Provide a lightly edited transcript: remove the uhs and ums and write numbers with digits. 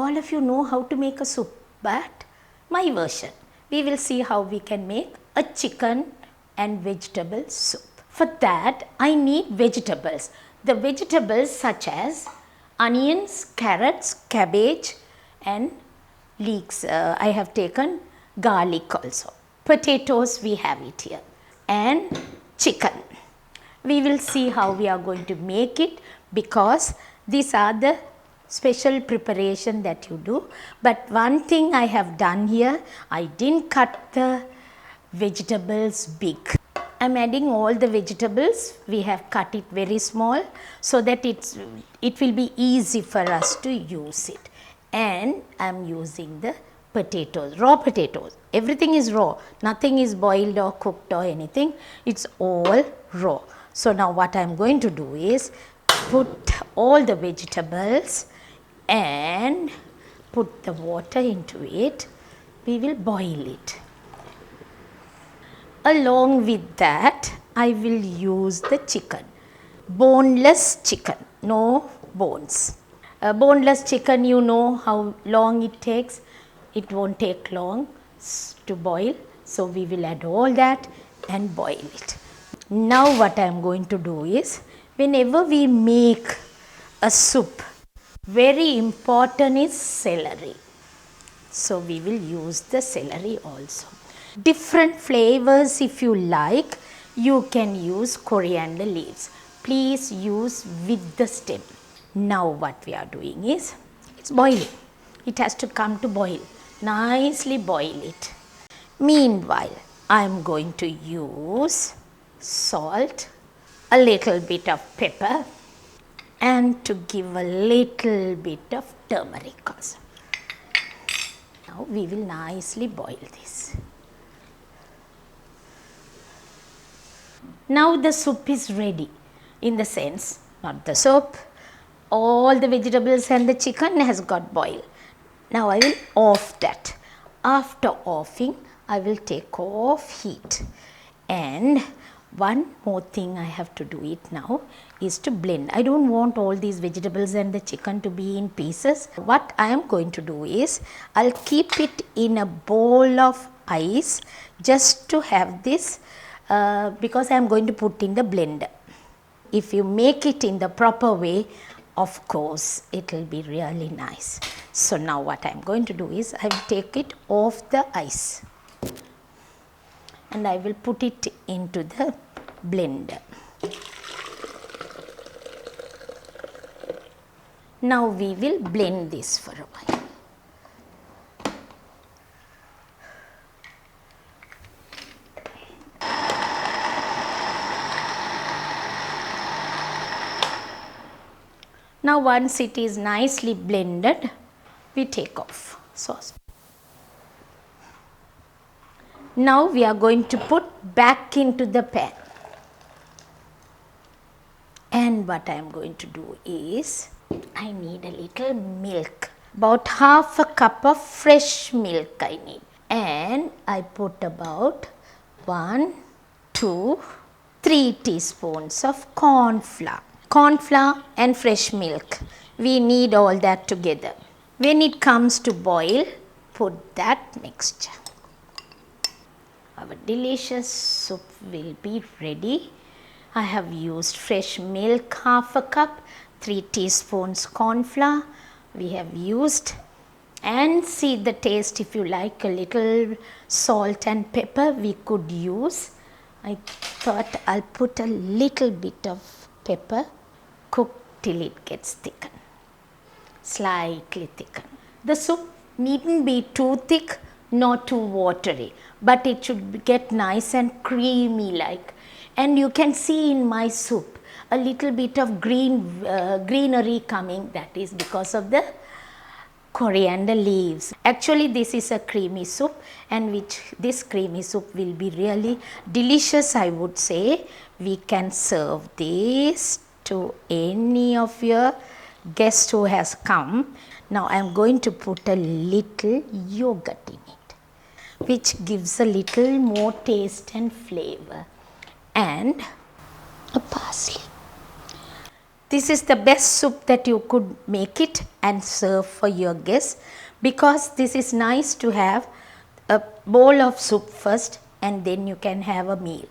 all of you know how to make a soup, but my version. We will see how we can make a chicken and vegetable soup. For that, I need vegetables. The vegetables such as onions, carrots, cabbage and leeks. I have taken garlic also. Potatoes, we have it here. And chicken. We will see how we are going to make it, because these are the special preparation that you do. But one thing I have done here, I didn't cut the vegetables big. I am adding all the vegetables. We have cut it very small so that it will be easy for us to use it. And I am using the potatoes, raw potatoes. Everything is raw. Nothing is boiled or cooked or anything. It's all raw. So now what I am going to do is put all the vegetables and put the water into it. We will boil it. Along with that, I will use the chicken. Boneless chicken, no bones. Boneless chicken, you know how long it takes. It won't take long to boil. So we will add all that and boil it. Now what I am going to do is, whenever we make a soup, very important is celery. So we will use the celery also. Different flavors if you like, you can use coriander leaves. Please use with the stem. Now what we are doing is, it's boiling. It has to come to boil. Nicely boil it. Meanwhile, I am going to use salt, a little bit of pepper, and to give a little bit of turmeric also. Now we will nicely boil this. Now the soup is ready, in the sense, not the soup, all the vegetables and the chicken has got boiled. Now I will off that. After offing, I will take off heat. And one more thing I have to do it now is to blend. I don't want all these vegetables and the chicken to be in pieces. What I am going to do is, I'll keep it in a bowl of ice just to have this, because I am going to put in the blender. If you make it in the proper way, of course, it will be really nice. So now what I am going to do is, I will take it off the ice and I will put it into the blender. Now we will blend this for a while. Now once it is nicely blended, we take off sauce. Now we are going to put back into the pan. And what I am going to do is, I need a little milk. About half a cup of fresh milk I need. And I put about 1, 2, 3 teaspoons of corn flour. Corn flour and fresh milk. We need all that together. When it comes to boil, put that mixture. Our delicious soup will be ready. I have used fresh milk, half a cup, 3 teaspoons corn flour. We have used, and see the taste, if you like a little salt and pepper, we could use. I thought I'll put a little bit of pepper. Cook till it gets thickened, slightly thickened. The soup needn't be too thick nor too watery, but it should get nice and creamy like. And you can see in my soup a little bit of greenery coming. That is because of the coriander leaves. Actually this is a creamy soup, and this creamy soup will be really delicious, I would say. We can serve this to any of your guests who has come. Now I am going to put a little yogurt in it, which gives a little more taste and flavor, and a parsley. This is the best soup that you could make it and serve for your guests, because this is nice to have a bowl of soup first and then you can have a meal.